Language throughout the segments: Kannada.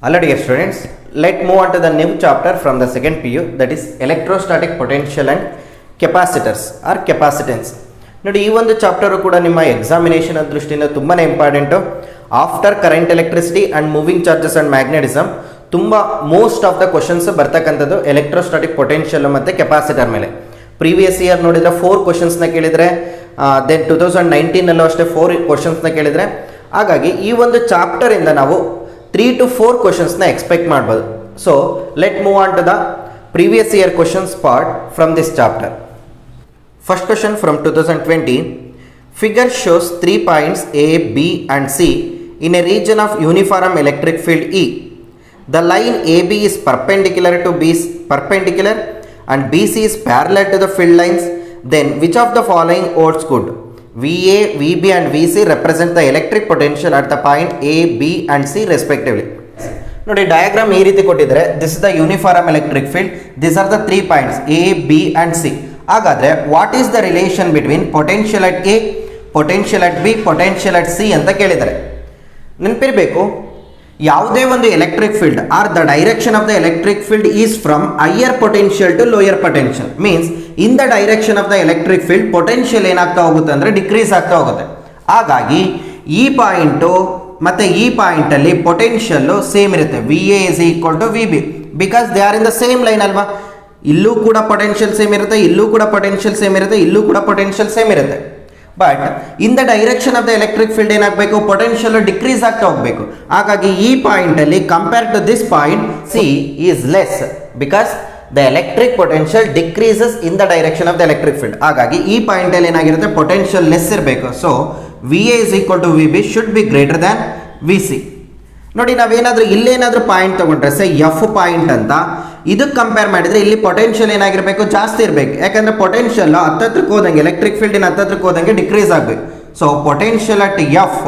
Hello dear students, let's move on to the new chapter from the second PU, that is electrostatic potential and capacitors or capacitance. ನೋಡಿ ಈ ಒಂದು ಚಾಪ್ಟರ್ ಕೂಡ ನಿಮ್ಮ ಎಕ್ಸಾಮಿನೇಷನ್ ದೃಷ್ಟಿಯಿಂದ ತುಂಬಾನೇ important. After current electricity and moving charges and magnetism ತುಂಬ ಮೋಸ್ಟ್ ಆಫ್ ದ ಕ್ವಶನ್ಸ್ ಬರ್ತಕ್ಕಂಥದ್ದು ಎಲೆಕ್ಟ್ರೋಸ್ಟಾಟಿಕ್ ಪೊಟೆನ್ಷಿಯಲ್ ಮತ್ತು ಕೆಪಾಸಿಟರ್ ಮೇಲೆ. ಪ್ರೀವಿಯಸ್ ಇಯರ್ ನೋಡಿದ್ರೆ 4 ಕ್ವಶನ್ಸ್ನ ಕೇಳಿದರೆ, ದೆನ್ 2019 ಅಷ್ಟೇ 4 ಕ್ವಶನ್ಸ್ನ ಕೇಳಿದರೆ. ಹಾಗಾಗಿ ಈ ಒಂದು ಚಾಪ್ಟರಿಂದ ನಾವು 3 to 4 ಕ್ವಶನ್ಸ್ನ ಎಕ್ಸ್ಪೆಕ್ಟ್ ಮಾಡ್ಬೋದು. So let move on to the previous year questions part from this chapter. First question from 2020. Figure shows 3 points A, B and C in a region of uniform electric field E. The line AB is perpendicular to BC and BC is parallel to the field lines. Then which of the following holds good? VA, VB and VC represent the electric potential at the point A, B and C respectively. ನೋಡಿ ಡಯಾಗ್ರಾಮ್ ಈ ರೀತಿ ಕೊಟ್ಟಿದ್ದಾರೆ. This is the uniform electric field. This are the 3 points A, B and C. ಹಾಗಾದರೆ what is the relation between potential at A, potential at B, potential at C ಅಂತ ಕೇಳಿದ್ದಾರೆ. ನೆನಪಿರಬೇಕು, ಯಾವುದೇ ಒಂದು electric field are the direction of the electric field is from higher potential to lower potential. Means in the direction of the electric field potential ಏನಾಗ್ತಾ ಹೋಗುತ್ತೆ ಅಂದರೆ ಡಿಕ್ರೀಸ್ ಆಗ್ತಾ ಹೋಗುತ್ತೆ. ಹಾಗಾಗಿ ಈ ಪಾಯಿಂಟು ಮತ್ತು ಈ ಪಾಯಿಂಟಲ್ಲಿ ಪೊಟೆನ್ಷಿಯಲ್ಲು ಸೇಮ್ ಇರುತ್ತೆ. V A is equal to V B, because they are in the same line ಅಲ್ವಾ. ಇಲ್ಲೂ ಕೂಡ ಪೊಟೆನ್ಷಿಯಲ್ ಸೇಮ್ ಇರುತ್ತೆ, ಇಲ್ಲೂ ಕೂಡ ಪೊಟೆನ್ಷಿಯಲ್ ಸೇಮ್ ಇರುತ್ತೆ, ಇಲ್ಲೂ ಕೂಡ ಪೊಟೆನ್ಷಿಯಲ್ ಸೇಮ್ ಇರುತ್ತೆ. But in the direction of the electric field ಏನಾಗಬೇಕು, ಪೊಟೆನ್ಷಿಯಲ್ ಡಿಕ್ರೀಸ್ ಆಗ್ತಾ ಹೋಗಬೇಕು. ಹಾಗಾಗಿ ಈ ಪಾಯಿಂಟಲ್ಲಿ compare to this point C is less, because the electric potential decreases in the direction of the electric field. ಹಾಗಾಗಿ ಈ ಪಾಯಿಂಟಲ್ಲಿ ಏನಾಗಿರುತ್ತೆ, ಪೊಟೆನ್ಷಿಯಲ್ ಲೆಸ್ ಇರಬೇಕು. So V A is equal to V B should be greater than V C. ನೋಡಿ, ನಾವೇನಾದರೂ ಇಲ್ಲೇನಾದರೂ ಪಾಯಿಂಟ್ ತೊಗೊಂಡ್ರೆ ಸೆ ಎಫ್ ಪಾಯಿಂಟ್ ಅಂತ, ಇದಕ್ಕೆ ಕಂಪೇರ್ ಮಾಡಿದರೆ ಇಲ್ಲಿ ಪೊಟೆನ್ಷಿಯಲ್ ಏನಾಗಿರಬೇಕು, ಜಾಸ್ತಿ ಇರಬೇಕು. ಯಾಕಂದರೆ ಪೊಟೆನ್ಷಿಯಲ್ ಹತ್ತತ್ರಕ್ಕೆ ಹೋದಂಗೆ, ಎಲೆಕ್ಟ್ರಿಕ್ ಫೀಲ್ಡಿನ ಹತ್ತತ್ರಕ್ಕೆ ಹೋದಂಗೆ ಡಿಕ್ರೀಸ್ ಆಗಬೇಕು. So potential at F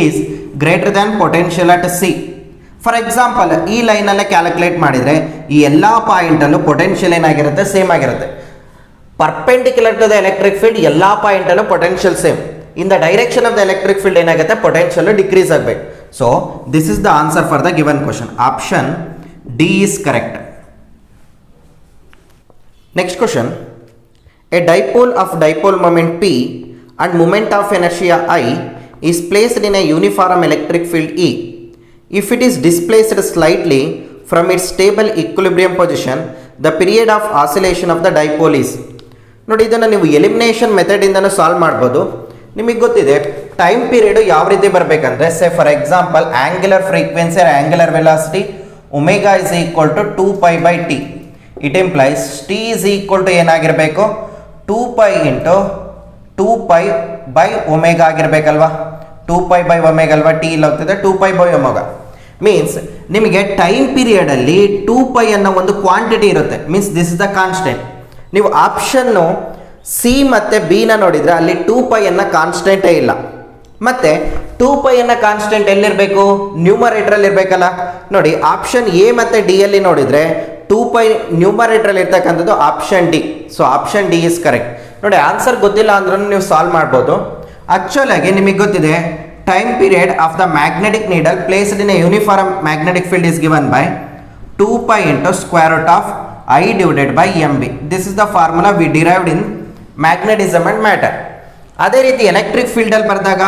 is greater than potential at C. For example, ಈ ಲೈನಲ್ಲೇ ಕ್ಯಾಲ್ಕುಲೇಟ್ ಮಾಡಿದರೆ ಈ ಎಲ್ಲ ಪಾಯಿಂಟಲ್ಲೂ ಪೊಟೆನ್ಷಿಯಲ್ ಏನಾಗಿರುತ್ತೆ, ಸೇಮ್ ಆಗಿರುತ್ತೆ. Perpendicular to the electric field ಎಲ್ಲ ಪಾಯಿಂಟಲ್ಲೂ potential same. In the direction of the electric field ಏನಾಗುತ್ತೆ, ಪೊಟೆನ್ಷಿಯಲ್ ಡಿಕ್ರೀಸ್ ಆಗಬೇಕು. So this is the answer for the given question. Option D is correct. Next question. A dipole of dipole moment P and moment of inertia I is placed in a uniform electric field E. If it is displaced slightly from its stable equilibrium position, the period of oscillation of the dipole is. ನೋಡಿ, ಇದನ್ನು ನೀವು ಎಲಿಮಿನೇಷನ್ ಮೆಥಡಿಂದನೂ ಸಾಲ್ವ್ ಮಾಡ್ಬೋದು. ನಿಮಗೆ ಗೊತ್ತಿದೆ ಟೈಮ್ ಪೀರಿಯಡ್ ಯಾವ ರೀತಿ ಬರಬೇಕಂದ್ರೆ, say for example angular frequency angular velocity omega is equal to 2π/t. It implies T is equal to ಏನಾಗಿರಬೇಕು, 2π ಇಂಟು 2π/ω ಆಗಿರಬೇಕಲ್ವಾ. 2π/ω ಅಲ್ವಾ, ಟಿ ಇಲ್ಲಿ ಹೋಗ್ತಿದೆ 2π/ω. ಮೀನ್ಸ್ ನಿಮಗೆ ಟೈಮ್ ಪೀರಿಯಡಲ್ಲಿ 2π ಅನ್ನೋ ಒಂದು ಕ್ವಾಂಟಿಟಿ ಇರುತ್ತೆ. Means this is the constant. ನೀವು ಆಪ್ಷನ್ನು ಸಿ ಮತ್ತು ಬಿನ ನೋಡಿದರೆ ಅಲ್ಲಿ 2π ಅನ್ನೋ ಕಾನ್ಸ್ಟೆಂಟೇ ಇಲ್ಲ. ಮತ್ತು 2π ಅನ್ನೋ ಕಾನ್ಸ್ಟೆಂಟ್ ಎಲ್ಲಿರಬೇಕು, ನ್ಯೂಮರೇಟ್ರಲ್ಲಿ ಇರಬೇಕಲ್ಲ. ನೋಡಿ, ಆಪ್ಷನ್ ಎ ಮತ್ತು ಡಿ ಅಲ್ಲಿ ನೋಡಿದರೆ 2π ನ್ಯೂಮರೇಟ್ರಲ್ಲಿ ಇರ್ತಕ್ಕಂಥದ್ದು option D. So option D is correct. ನೋಡಿ, ಆನ್ಸರ್ ಗೊತ್ತಿಲ್ಲ ಅಂದ್ರೂ ನೀವು ಸಾಲ್ವ್ ಮಾಡ್ಬೋದು. ಆ್ಯಕ್ಚುಲಾಗಿ ನಿಮಗೆ ಗೊತ್ತಿದೆ time period of the magnetic needle placed in a uniform magnetic field is given by 2π into square root of I divided by MB. This is the formula we derived in magnetism and matter. ಅದೇ ರೀತಿ ಎಲೆಕ್ಟ್ರಿಕ್ ಫೀಲ್ಡಲ್ಲಿ ಬರೆದಾಗ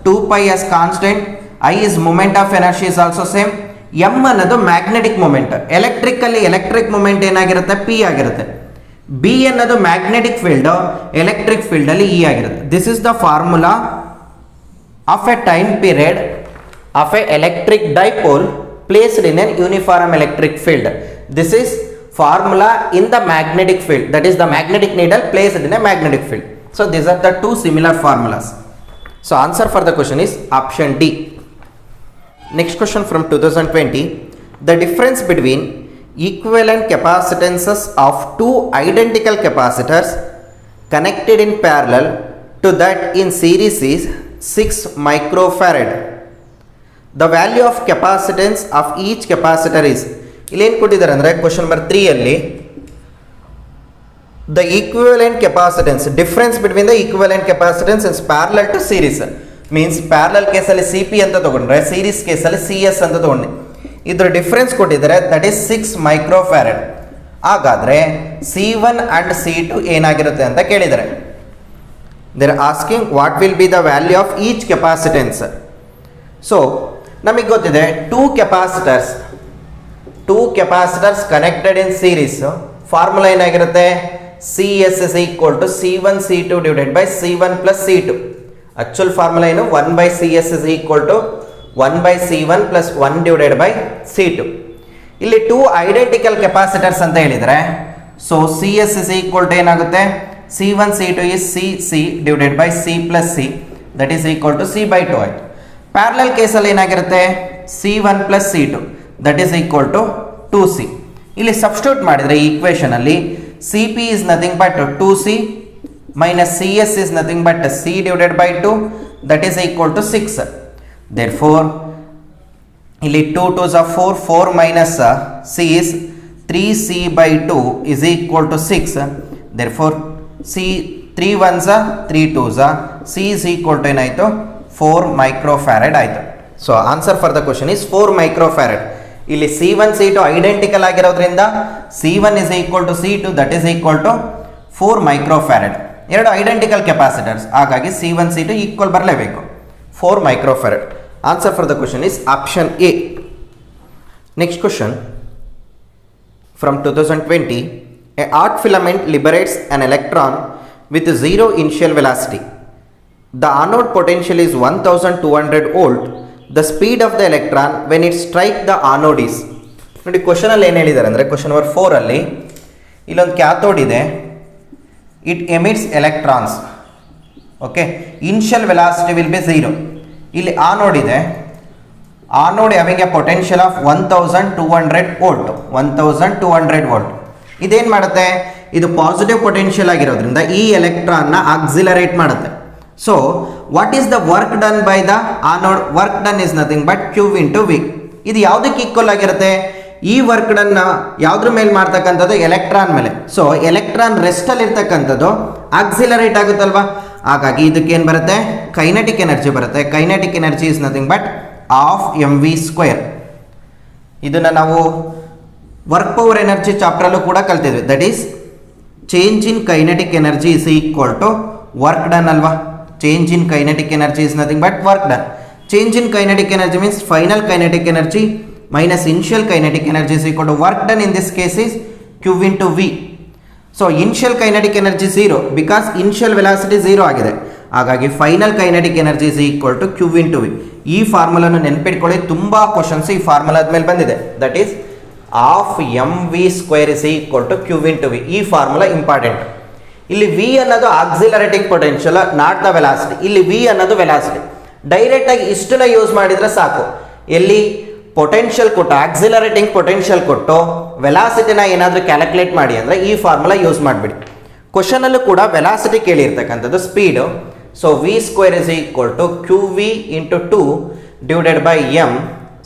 2π as constant, I is moment of inertia is also same, M ಅನ್ನೋದು magnetic moment. Electrically electric moment ಏನಾಗಿರುತ್ತೆ, P ಆಗಿರುತ್ತೆ. B ಅನ್ನೋದು ಮ್ಯಾಗ್ನೆಟಿಕ್ ಫೀಲ್ಡ್, ಎಲೆಕ್ಟ್ರಿಕ್ ಫೀಲ್ಡಲ್ಲಿ E ಆಗಿರುತ್ತೆ. This is the formula of A time period of A electric dipole placed in N uniform electric field. This is formula in the magnetic field, that is the magnetic needle placed in a magnetic field. So these are the two similar formulas. So answer for the question is option D. Next question from 2020. The difference between equivalent capacitances of two identical capacitors connected in parallel to that in series is 6 microfarad. The value of capacitance of each capacitor is. ಇಲ್ಲೇನು ಕೊಟ್ಟಿದ್ದಾರೆ ಅಂದರೆ ಕ್ವಶನ್ ನಂಬರ್ 3 ಅಲ್ಲಿ the equivalent capacitance, difference between the equivalent capacitance is parallel to series. Means parallel ಕೇಸಲ್ಲಿ ಸಿ ಪಿ ಅಂತ ತೊಗೊಂಡ್ರೆ, ಸೀರೀಸ್ ಕೇಸಲ್ಲಿ ಸಿ ಎಸ್ ಅಂತ ತೊಗೊಂಡೆ. ಇದರ ಡಿಫ್ರೆನ್ಸ್ ಕೊಟ್ಟಿದ್ದಾರೆ, ದಟ್ ಈಸ್ 6 ಮೈಕ್ರೋಫ್ಯಾರಡ್. ಹಾಗಾದರೆ C1 ಆ್ಯಂಡ್ C2 ಏನಾಗಿರುತ್ತೆ ಅಂತ ಕೇಳಿದ್ದಾರೆ. They are asking what will be the value of each capacitance. So ನಮಗೆ ಗೊತ್ತಿದೆ two capacitors connected in series. Formula ಏನಾಗಿರುತ್ತೆ, CS is equal to C1 C2 divided by C1 plus C2. Actual formula ಏನು, 1/CS is equal to 1/C1 plus 1 divided by C2. ಇಲ್ಲಿ ಟೂ ಐಡೆಂಟಿಕಲ್ ಕೆಪಾಸಿಟರ್ಸ್ ಅಂತ ಹೇಳಿದರೆ, so CS is equal to ಏನಾಗುತ್ತೆ, C1 C2 is C divided by C plus C, that is equal to C/2 ಆಯಿತು. ಪ್ಯಾರಲಲ್ ಕೇಸಲ್ಲಿ ಏನಾಗಿರುತ್ತೆ, C1 plus C2 that is equal to 2C. ಇಲ್ಲಿ ಸಬ್ಸ್ಟಿಟ್ಯೂಟ್ ಮಾಡಿದರೆ ಈ ಈಕ್ವೇಷನಲ್ಲಿ CP is nothing but 2C minus CS is nothing but C divided by 2, that is equal to 6. Therefore ಇಲ್ಲಿ 2 2s are 4, 4 minus C is 3C by 2 is equal to 6. Therefore C 3 1s are 3 2s are C is equal to ಏನಾಯಿತು, 4 ಮೈಕ್ರೋಫ್ಯಾರಡ್ ಆಯಿತು. So answer for the question is 4 microfarad. ಇಲ್ಲಿ C1 C2 ಐಡೆಂಟಿಕಲ್ ಆಗಿರೋದ್ರಿಂದ C1 is equal to C2, that is equal to 4 microfarad. ಎರಡು ಐಡೆಂಟಿಕಲ್ ಕೆಪಾಸಿಟರ್ಸ್, ಹಾಗಾಗಿ C1 C2 ಈಕ್ವಲ್ ಬರಲೇಬೇಕು, 4 microfarad. Answer for the question is option A. Next question from 2020. A arc filament liberates an electron with 0 initial velocity. The anode potential is 1200 volt. The speed of the electron when it strikes the anode is. ನೋಡಿ ಕ್ವಶನಲ್ಲಿ ಏನು ಹೇಳಿದ್ದಾರೆ ಅಂದರೆ, ಕ್ವಶನ್ ನಂಬರ್ 4 ಅಲ್ಲಿ ಇಲ್ಲೊಂದು ಕ್ಯಾಥೋಡ್ ಇದೆ, it emits electrons. Okay, initial velocity will be 0. ಇಲ್ಲಿ ಆನೋಡ್ ಇದೆ, anode having A potential of 1200 volt. 1200 volt ಇದೇನು ಮಾಡುತ್ತೆ, ಇದು ಪಾಸಿಟಿವ್ ಪೊಟೆನ್ಷಿಯಲ್ ಆಗಿರೋದ್ರಿಂದ ಈ ಎಲೆಕ್ಟ್ರಾನ್ನ ಆಕ್ಸಿಲರೇಟ್ ಮಾಡುತ್ತೆ. So what is the work done by the anode? Work done is nothing but Q into V. ಇದು ಯಾವುದಕ್ಕೆ ಈಕ್ವಲ್ ಆಗಿರುತ್ತೆ, ಈ ವರ್ಕ್ ಡನ್ ಯಾವುದ್ರ ಮೇಲೆ ಮಾಡ್ತಕ್ಕಂಥದ್ದು, ಎಲೆಕ್ಟ್ರಾನ್ ಮೇಲೆ. ಸೊ ಎಲೆಕ್ಟ್ರಾನ್ ರೆಸ್ಟಲ್ಲಿ ಇರ್ತಕ್ಕಂಥದ್ದು ಆಕ್ಸಿಲರೇಟ್ ಆಗುತ್ತಲ್ವಾ, ಹಾಗಾಗಿ ಇದಕ್ಕೆ ಏನು ಬರುತ್ತೆ, ಕೈನೆಟಿಕ್ ಎನರ್ಜಿ ಬರುತ್ತೆ. Kinetic energy is nothing but ½ mv². ಇದನ್ನು ನಾವು ವರ್ಕ್ ಪವರ್ ಎನರ್ಜಿ ಚಾಪ್ಟ್ರಲ್ಲೂ ಕೂಡ ಕಲ್ತಿದ್ವಿ. That is change in kinetic energy is equal to work done ಅಲ್ವಾ. Change in kinetic energy is nothing but work done. Change in kinetic energy means final kinetic energy minus initial kinetic energy is equal to work done. In this case is Q into V. So initial kinetic energy 0 because initial velocity 0 ಆಗಿದೆ, ಹಾಗಾಗಿ final kinetic energy is equal to Q into V. ಈ ಫಾರ್ಮುಲಾನ ನೆನಪಿಟ್ಕೊಳ್ಳಿ, ತುಂಬ ಕ್ವಶನ್ಸ್ ಈ ಫಾರ್ಮುಲಾದ ಮೇಲೆ ಬಂದಿದೆ. That is ½ mv² is equal to Q into V. ಈ ಫಾರ್ಮುಲಾ ಇಂಪಾರ್ಟೆಂಟ್. ಇಲ್ಲಿ V ಅನ್ನೋದು accelerating potential, not the velocity. ಇಲ್ಲಿ V ಅನ್ನೋದು ವೆಲಾಸಿಟಿ. ಡೈರೆಕ್ಟಾಗಿ ಇಷ್ಟನ್ನ ಯೂಸ್ ಮಾಡಿದರೆ ಸಾಕು. ಎಲ್ಲಿ ಪೊಟೆನ್ಷಿಯಲ್ ಕೊಟ್ಟು, ಆಕ್ಸಿಲರೇಟಿಂಗ್ ಪೊಟೆನ್ಷಿಯಲ್ ಕೊಟ್ಟು ವೆಲಾಸಿಟಿನ ಏನಾದರೂ ಕ್ಯಾಲ್ಕುಲೇಟ್ ಮಾಡಿ ಅಂದರೆ ಈ ಫಾರ್ಮುಲಾ ಯೂಸ್ ಮಾಡಿಬಿಡಿ. ಕ್ವಶನಲ್ಲೂ ಕೂಡ ವೆಲಾಸಿಟಿ ಕೇಳಿರ್ತಕ್ಕಂಥದ್ದು speed. So V² is equal to QV into 2 divided by M.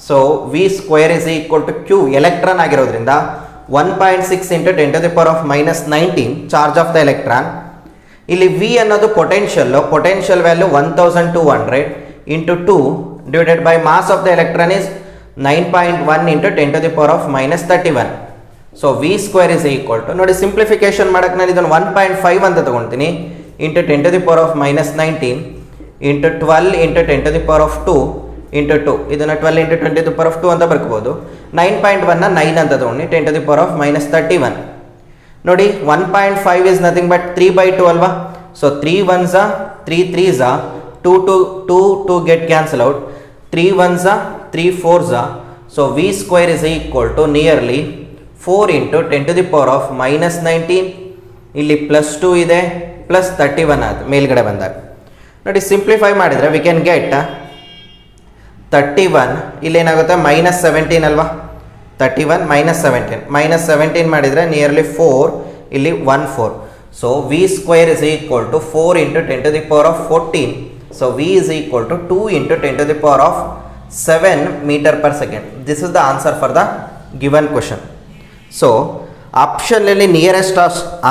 So V² is equal to Q, electron ಆಗಿರೋದ್ರಿಂದ 1.6 into 10 to the power of minus 19 charge of the electron. ಇಲ್ಲಿ V ಅನ್ನೋದು potential value 1200 into 2 divided by mass of the electron is 9.1 into 10 to the power of minus 31. So V² is equal to, ನೋಡಿ ಸಿಂಪ್ಲಿಫಿಕೇಶನ್ ಮಾಡಕ್ಕೆ ನಾನು ಇದನ್ನು 1.5 ಅಂತ ತಗೊಳ್ತೀನಿ, into 10 to the power of minus 19 into 12 into 10 to the power of 2 into 2. ಇದನ್ನು 12 into 10 to the power of 2 ಅಂತ ಬರ್ಕೋಬೋದು. 9.1ನ 9 ಅಂತ ತಗೊಂಡು 10 to the power of minus 31. ನೋಡಿ 1.5 is nothing but 3/2 ಅಲ್ವಾ. So 3 1s are 3 3s are 2 get cancel out, 3 1s are 3 4s are. So V² is equal to nearly 4 into 10 to the power of minus 19. ಇಲ್ಲಿ +2 ಇದೆ, ಪ್ಲಸ್ 31 ಆಯ್ತು ಮೇಲ್ಗಡೆ ಬಂದಾಗ. ನೋಡಿ ಸಿಂಪ್ಲಿಫೈ ಮಾಡಿದರೆ ವಿ ಕ್ಯಾನ್ ಗೆಟ್ 31. ಇಲ್ಲೇನಾಗುತ್ತೆ -17 ಅಲ್ವಾ. 31 -17 ಮಾಡಿದರೆ ನಿಯರ್ಲಿ 4, ಇಲ್ಲಿ 1 4. So V² is equal to 4 into 10 to the power of 14. So V is equal to 2 into 10 to the power of 7 meter per second. This is the answer for the given question. So ಆಪ್ಷನ್ನಲ್ಲಿ ನಿಯರೆಸ್ಟ್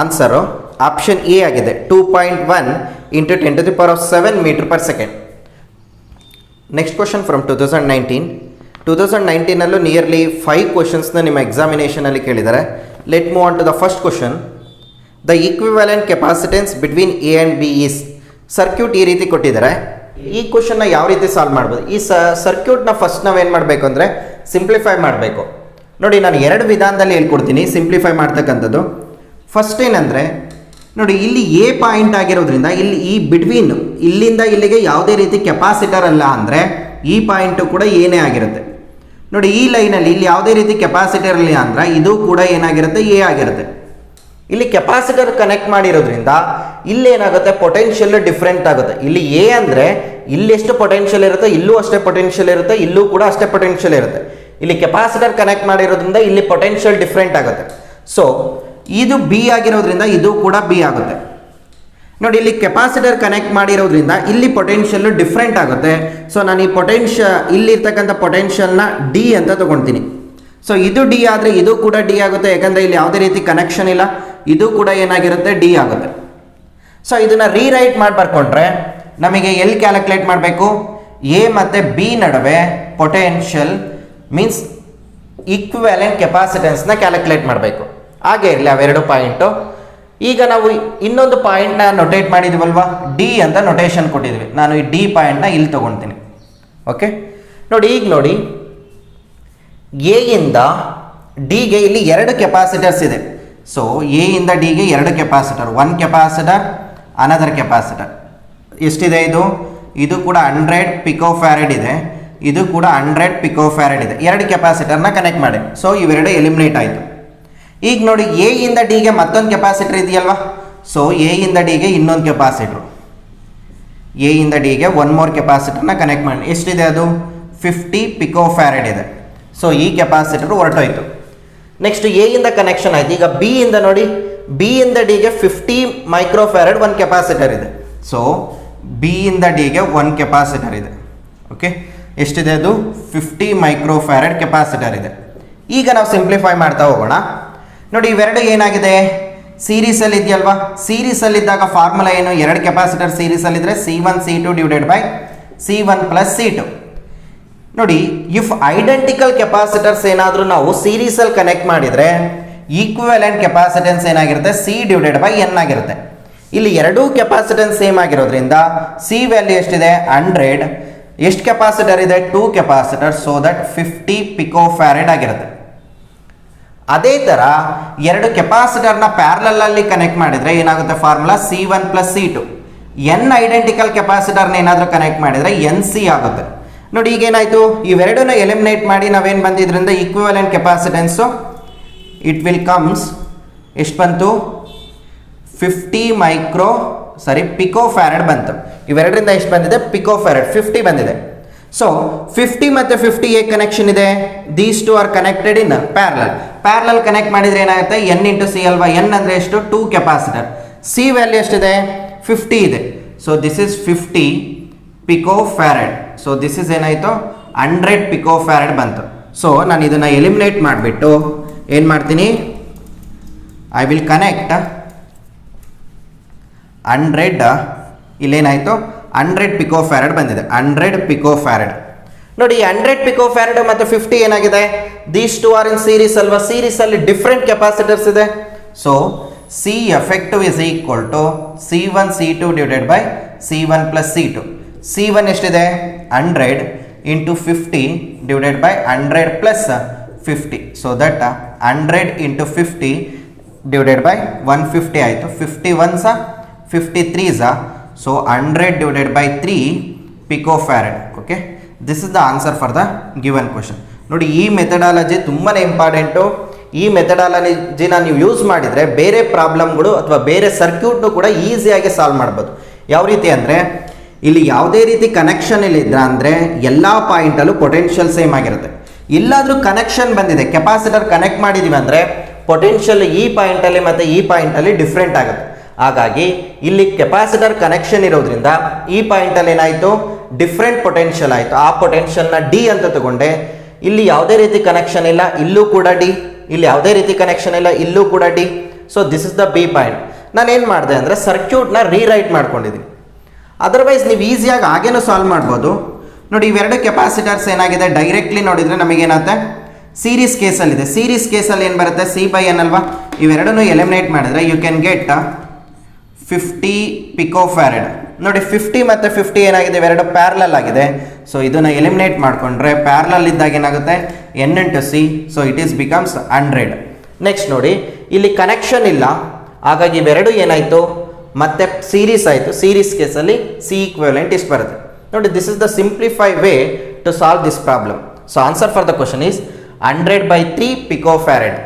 ಆನ್ಸರು ಆಪ್ಷನ್ ಎ ಆಗಿದೆ, 2.1 into 10 to the power of 7 meter per second. Next question from 2019. 2019 nearly 5 ಕ್ವಶನ್ಸ್ನ ನಿಮ್ಮ ಎಕ್ಸಾಮಿನೇಷನಲ್ಲಿ ಕೇಳಿದ್ದಾರೆ. Let move on to the first question. The equivalent capacitance between A and B is. Circuit ಈ ರೀತಿ ಕೊಟ್ಟಿದ್ದಾರೆ. ಈ ಕ್ವಶನ್ನ ಯಾವ ರೀತಿ ಸಾಲ್ವ್ ಮಾಡ್ಬೋದು? ಈ ಸರ್ಕ್ಯೂಟ್ನ ಫಸ್ಟ್ ನಾವೇನು ಮಾಡಬೇಕು ಅಂದರೆ ಸಿಂಪ್ಲಿಫೈ ಮಾಡಬೇಕು. ನೋಡಿ, ನಾನು 2 ವಿಧಾನದಲ್ಲಿ ಹೇಳ್ಕೊಡ್ತೀನಿ ಸಿಂಪ್ಲಿಫೈ ಮಾಡ್ತಕ್ಕಂಥದ್ದು. ಫಸ್ಟ್ ಏನಂದರೆ ನೋಡಿ, ಇಲ್ಲಿ ಎ ಪಾಯಿಂಟ್ ಆಗಿರೋದ್ರಿಂದ ಇಲ್ಲಿ ಈ ಬಿಟ್ವೀನ್ ಇಲ್ಲಿಂದ ಇಲ್ಲಿಗೆ ಯಾವುದೇ ರೀತಿ ಕೆಪಾಸಿಟರ್ ಅಲ್ಲ ಅಂದರೆ ಈ ಪಾಯಿಂಟು ಕೂಡ ಏನೇ ಆಗಿರುತ್ತೆ. ನೋಡಿ, ಈ ಲೈನಲ್ಲಿ ಇಲ್ಲಿ ಯಾವುದೇ ರೀತಿ ಕೆಪಾಸಿಟರ್ ಇಲ್ಲ ಅಂದ್ರೆ ಇದು ಕೂಡ ಏನಾಗಿರುತ್ತೆ, ಎ ಆಗಿರುತ್ತೆ. ಇಲ್ಲಿ ಕೆಪಾಸಿಟರ್ ಕನೆಕ್ಟ್ ಮಾಡಿರೋದ್ರಿಂದ ಇಲ್ಲಿ ಏನಾಗುತ್ತೆ, ಪೊಟೆನ್ಷಿಯಲ್ ಡಿಫ್ರೆಂಟ್ ಆಗುತ್ತೆ. ಇಲ್ಲಿ ಎ ಅಂದರೆ ಇಲ್ಲಿ ಎಷ್ಟು ಪೊಟೆನ್ಷಿಯಲ್ ಇರುತ್ತೆ, ಇಲ್ಲೂ ಅಷ್ಟೇ ಪೊಟೆನ್ಷಿಯಲ್ ಇರುತ್ತೆ, ಇಲ್ಲೂ ಕೂಡ ಅಷ್ಟೇ ಪೊಟೆನ್ಷಿಯಲ್ ಇರುತ್ತೆ. ಇಲ್ಲಿ ಕೆಪಾಸಿಟರ್ ಕನೆಕ್ಟ್ ಮಾಡಿರೋದ್ರಿಂದ ಇಲ್ಲಿ ಪೊಟೆನ್ಷಿಯಲ್ ಡಿಫ್ರೆಂಟ್ ಆಗುತ್ತೆ. ಸೊ ಇದು ಬಿ ಆಗಿರೋದ್ರಿಂದ ಇದು ಕೂಡ ಬಿ ಆಗುತ್ತೆ. ನೋಡಿ, ಇಲ್ಲಿ ಕೆಪಾಸಿಟರ್ ಕನೆಕ್ಟ್ ಮಾಡಿರೋದ್ರಿಂದ ಇಲ್ಲಿ ಪೊಟೆನ್ಷಿಯಲ್ ಡಿಫ್ರೆಂಟ್ ಆಗುತ್ತೆ. ಸೊ ನಾನು ಈ ಇಲ್ಲಿರ್ತಕ್ಕಂಥ ಪೊಟೆನ್ಷಿಯಲ್ನ ಡಿ ಅಂತ ತಗೊಳ್ತೀನಿ. ಸೊ ಇದು ಡಿ ಆದರೆ ಇದು ಕೂಡ ಡಿ ಆಗುತ್ತೆ, ಯಾಕಂದರೆ ಇಲ್ಲಿ ಯಾವುದೇ ರೀತಿ ಕನೆಕ್ಷನ್ ಇಲ್ಲ. ಇದು ಕೂಡ ಏನಾಗಿರುತ್ತೆ, ಡಿ ಆಗುತ್ತೆ. ಸೊ ಇದನ್ನು ರೀರೈಟ್ ಮಾಡಿ ಬರ್ಕೊಂಡ್ರೆ ನಮಗೆ ಎಲ್ಲಿ ಕ್ಯಾಲ್ಕುಲೇಟ್ ಮಾಡಬೇಕು, ಎ ಮತ್ತು ಬಿ ನಡುವೆ ಪೊಟೆನ್ಷಿಯಲ್ ಮೀನ್ಸ್ ಈಕ್ವಿವ್ಯಾಲೆಂಟ್ ಕೆಪಾಸಿಟೆನ್ಸ್ನ ಕ್ಯಾಲ್ಕುಲೇಟ್ ಮಾಡಬೇಕು. ಹಾಗೆ ಇರಲಿ ಅವೆರಡು ಪಾಯಿಂಟು. ಈಗ ನಾವು ಇನ್ನೊಂದು ಪಾಯಿಂಟ್ನ ನೊಟೇಟ್ ಮಾಡಿದ್ವಲ್ವಾ, ಡಿ ಅಂತ ನೊಟೇಷನ್ ಕೊಟ್ಟಿದ್ವಿ. ನಾನು ಈ ಡಿ ಪಾಯಿಂಟ್ನ ಇಲ್ಲಿ ತೊಗೊಳ್ತೀನಿ. ಓಕೆ, ನೋಡಿ ಈಗ ನೋಡಿ, ಎ ಇಂದ ಡಿಗೆ ಇಲ್ಲಿ 2 ಕೆಪಾಸಿಟರ್ಸ್ ಇದೆ. ಸೊ ಎ ಇಂದ ಡಿಗೆ 2 ಕೆಪಾಸಿಟರ್, 1 ಕೆಪಾಸಿಟರ್ ಅನದರ್ ಕೆಪಾಸಿಟರ್. ಎಷ್ಟಿದೆ ಇದು ಕೂಡ 100 ಪಿಕೋಫ್ಯಾರಡ್ ಇದೆ, ಇದು ಕೂಡ 100 ಪಿಕೋಫ್ಯಾರಡ್ ಇದೆ. 2 ಕೆಪಾಸಿಟರ್ನ ಕನೆಕ್ಟ್ ಮಾಡಿ. ಸೊ ಇವೆರಡು ಎಲಿಮಿನೇಟ್ ಆಯಿತು. ಈಗ ನೋಡಿ, ಎ ಇಂದ ಡಿಗೆ ಮತ್ತೊಂದು ಕೆಪಾಸಿಟರ್ ಇದೆಯಲ್ವಾ. ಸೊ ಎ ಇಂದ ಡಿಗೆ ಇನ್ನೊಂದು ಕೆಪಾಸಿಟ್ರು, ಎ ಇಂದ ಡಿಗೆ 1 ಮೋರ್ ಕೆಪಾಸಿಟರ್ನ ಕನೆಕ್ಟ್ ಮಾಡಿ. ಎಷ್ಟಿದೆ ಅದು, 50 ಪಿಕೋಫ್ಯಾರಡ್ ಇದೆ. ಸೊ ಈ ಕೆಪಾಸಿಟರ್ ಹೊರಟೋಯ್ತು. ನೆಕ್ಸ್ಟ್ ಎ ಇಂದ ಕನೆಕ್ಷನ್ ಆಯಿತು. ಈಗ ಬಿ ಇಂದ ನೋಡಿ, ಬಿ ಇಂದ ಡಿಗೆ 50 ಮೈಕ್ರೋಫ್ಯಾರಡ್ 1 ಕೆಪಾಸಿಟರ್ ಇದೆ. ಸೊ ಬಿ ಇಂದ ಡಿಗೆ 1 ಕೆಪಾಸಿಟರ್ ಇದೆ. ಓಕೆ, ಎಷ್ಟಿದೆ ಅದು, 50 ಮೈಕ್ರೋಫ್ಯಾರಡ್ ಕೆಪಾಸಿಟರ್ ಇದೆ. ಈಗ ನಾವು ಸಿಂಪ್ಲಿಫೈ ಮಾಡ್ತಾ ಹೋಗೋಣ. ನೋಡಿ, ಇವೆರಡು ಏನಾಗಿದೆ, ಸೀರೀಸಲ್ಲಿ ಇದೆಯಲ್ವಾ. ಸೀರೀಸಲ್ಲಿದ್ದಾಗ ಫಾರ್ಮುಲಾ ಏನು, 2 ಕೆಪಾಸಿಟರ್ ಸೀರೀಸಲ್ಲಿದ್ದರೆ C1 C2 divided by C1 plus C2. ನೋಡಿ, ಇಫ್ ಐಡೆಂಟಿಕಲ್ ಕೆಪಾಸಿಟರ್ಸ್ ಏನಾದರೂ ನಾವು ಸೀರೀಸಲ್ಲಿ ಕನೆಕ್ಟ್ ಮಾಡಿದರೆ ಈಕ್ವಿವ್ಯಾಲೆಂಟ್ ಕೆಪಾಸಿಟೆನ್ಸ್ ಏನಾಗಿರುತ್ತೆ, C ಡಿವೈಡೆಡ್ ಬೈ N ಆಗಿರುತ್ತೆ. ಇಲ್ಲಿ ಎರಡೂ ಕೆಪಾಸಿಟೆನ್ಸ್ ಸೇಮ್ ಆಗಿರೋದ್ರಿಂದ ಸಿ ವ್ಯಾಲ್ಯೂ ಎಷ್ಟಿದೆ, 100. ಎಷ್ಟು ಕೆಪಾಸಿಟರ್ ಇದೆ, 2 ಕೆಪಾಸಿಟರ್. ಸೊ ದಟ್ 50 ಪಿಕೋಫ್ಯಾರಡ್ ಆಗಿರುತ್ತೆ. ಅದೇ ಥರ 2 ಕೆಪಾಸಿಟರ್ನ ಪ್ಯಾರಲಲ್ಲಿ ಕನೆಕ್ಟ್ ಮಾಡಿದರೆ ಏನಾಗುತ್ತೆ, formula C1 plus C2. N identical ಕೆಪಾಸಿಟರ್ನ ಏನಾದರೂ ಕನೆಕ್ಟ್ ಮಾಡಿದರೆ NC ಆಗುತ್ತೆ. ನೋಡಿ, ಈಗೇನಾಯಿತು, ಇವೆರಡನ್ನ ಎಲಿಮಿನೇಟ್ ಮಾಡಿ ನಾವೇನು ಬಂದಿದ್ರಿಂದ equivalent capacitance it will comes ಎಷ್ಟು ಬಂತು, 50 ಪಿಕೋಫ್ಯಾರಡ್ ಬಂತು. ಇವೆರಡರಿಂದ ಎಷ್ಟು ಬಂದಿದೆ, ಪಿಕೋಫ್ಯಾರಡ್ 50 ಬಂದಿದೆ. ಸೊ 50 ಮತ್ತು 50 ಹೇಗೆ ಕನೆಕ್ಷನ್ ಇದೆ, these two are connected in parallel connect ಮಾಡಿದರೆ ಏನಾಗುತ್ತೆ, N ಇಂಟು ಸಿ ಅಲ್ವಾ. N ಅಂದರೆ ಎಷ್ಟು, 2 ಕೆಪಾಸಿಟರ್. ಸಿ ವ್ಯಾಲ್ಯೂ ಎಷ್ಟಿದೆ, 50 ಇದೆ. So this is 50 picofarad. So this is ಏನಾಯಿತು, 100 ಪಿಕೋಫ್ಯಾರಡ್ ಬಂತು. ಸೊ ನಾನು ಇದನ್ನು ಎಲಿಮಿನೇಟ್ ಮಾಡಿಬಿಟ್ಟು ಏನು ಮಾಡ್ತೀನಿ, ಐ ವಿಲ್ ಕನೆಕ್ಟ್ 100. ಇಲ್ಲೇನಾಯಿತು, 100 ಪಿಕೋಫ್ಯಾರಡ್ ಬಂದಿದೆ, 100 ಪಿಕೋಫ್ಯಾರಡ್. ನೋಡಿ, 100 ಪಿಕೋಫ್ಯಾರಡ್ ಮತ್ತು 50 ಏನಾಗಿದೆ, these two are in series ಅಲ್ವಾ. ಸೀರೀಸಲ್ಲಿ ಡಿಫ್ರೆಂಟ್ ಕೆಪಾಸಿಟರ್ಸ್ ಇದೆ. So C effective is equal to C1 C2 divided by C1 plus C2. C1 ಎಷ್ಟಿದೆ, 100 into 50 divided by 100 plus 50. So that 100 into 50 divided by 150 ಆಯಿತು. 51 53 so 100 divided by 3 ಪಿಕೋಫ್ಯಾರಡ್. Okay, this is the answer for the given question. ನೋಡಿ, ಈ ಮೆಥಡಾಲಜಿ ತುಂಬಾ ಇಂಪಾರ್ಟೆಂಟು. ಈ ಮೆಥಡಾಲಜಿನ ನೀವು ಯೂಸ್ ಮಾಡಿದರೆ ಬೇರೆ ಪ್ರಾಬ್ಲಮ್ಗಳು ಅಥವಾ ಬೇರೆ ಸರ್ಕ್ಯೂಟ್ನು ಕೂಡ ಈಸಿಯಾಗಿ ಸಾಲ್ವ್ ಮಾಡ್ಬೋದು. ಯಾವ ರೀತಿ ಅಂದರೆ, ಇಲ್ಲಿ ಯಾವುದೇ ರೀತಿ ಕನೆಕ್ಷನ್ ಇಲ್ಲಿದ್ರೆ ಅಂದರೆ ಎಲ್ಲ ಪಾಯಿಂಟಲ್ಲೂ ಪೊಟೆನ್ಷಿಯಲ್ ಸೇಮ್ ಆಗಿರುತ್ತೆ. ಇಲ್ಲಾದರೂ ಕನೆಕ್ಷನ್ ಬಂದಿದೆ, ಕೆಪಾಸಿಟರ್ ಕನೆಕ್ಟ್ ಮಾಡಿದ್ದೀವಿ ಅಂದರೆ ಪೊಟೆನ್ಷಿಯಲ್ ಈ ಪಾಯಿಂಟಲ್ಲಿ ಮತ್ತು ಈ ಪಾಯಿಂಟಲ್ಲಿ ಡಿಫ್ರೆಂಟ್ ಆಗುತ್ತೆ. ಹಾಗಾಗಿ ಇಲ್ಲಿ ಕೆಪಾಸಿಟರ್ ಕನೆಕ್ಷನ್ ಇರೋದ್ರಿಂದ ಈ ಪಾಯಿಂಟಲ್ಲಿ ಏನಾಯಿತು, ಡಿಫ್ರೆಂಟ್ ಪೊಟೆನ್ಷಿಯಲ್ ಆಯಿತು. ಆ ಪೊಟೆನ್ಷಿಯಲ್ನ ಡಿ ಅಂತ ತಗೊಂಡೆ. ಇಲ್ಲಿ ಯಾವುದೇ ರೀತಿ ಕನೆಕ್ಷನ್ ಇಲ್ಲ, ಇಲ್ಲೂ ಕೂಡ ಡಿ. ಇಲ್ಲಿ ಯಾವುದೇ ರೀತಿ ಕನೆಕ್ಷನ್ ಇಲ್ಲ, ಇಲ್ಲೂ ಕೂಡ D. So this is the B point. ನಾನೇನು ಮಾಡಿದೆ ಅಂದರೆ ಸರ್ಕ್ಯೂಟ್ನ ರೀರೈಟ್ ಮಾಡ್ಕೊಂಡಿದ್ದೀನಿ. ಅದರ್ವೈಸ್ ನೀವು ಈಸಿಯಾಗಿ ಹಾಗೇನೂ ಸಾಲ್ವ್ ಮಾಡ್ಬೋದು. ನೋಡಿ ಇವೆರಡು ಕೆಪಾಸಿಟರ್ಸ್ ಏನಾಗಿದೆ ಡೈರೆಕ್ಟ್ಲಿ ನೋಡಿದರೆ ನಮಗೇನಾಗುತ್ತೆ ಸೀರೀಸ್ ಕೇಸಲ್ಲಿದೆ. ಸೀರೀಸ್ ಕೇಸಲ್ಲಿ ಏನು ಬರುತ್ತೆ C/N ಅಲ್ವಾ. ಇವೆರಡನ್ನು ಎಲಿಮಿನೇಟ್ ಮಾಡಿದ್ರೆ ಯು ಕ್ಯಾನ್ ಗೆಟ್ 50 ಪಿಕೋಫ್ಯಾರಡ್. ನೋಡಿ 50 ಮತ್ತು 50 ಏನಾಗಿದೆ ಇವೆರಡು ಪ್ಯಾರಲಲ್ ಆಗಿದೆ. ಸೊ ಇದನ್ನು ಎಲಿಮಿನೇಟ್ ಮಾಡಿಕೊಂಡ್ರೆ ಪ್ಯಾರಲಲ್ ಇದ್ದಾಗ ಏನಾಗುತ್ತೆ N into C, so it is becomes 100. Next ನೋಡಿ ಇಲ್ಲಿ ಕನೆಕ್ಷನ್ ಇಲ್ಲ, ಹಾಗಾಗಿ ಇವೆರಡು ಏನಾಯಿತು ಮತ್ತೆ ಸೀರೀಸ್ ಆಯಿತು. ಸೀರೀಸ್ ಕೇಸಲ್ಲಿ C ಈಕ್ವಿವೆಲೆಂಟ್ ಇಷ್ಟು ಬರುತ್ತೆ. ನೋಡಿ this is the simplify way to solve this problem. So answer for the question is 100/3 ಪಿಕೋಫ್ಯಾರಡ್.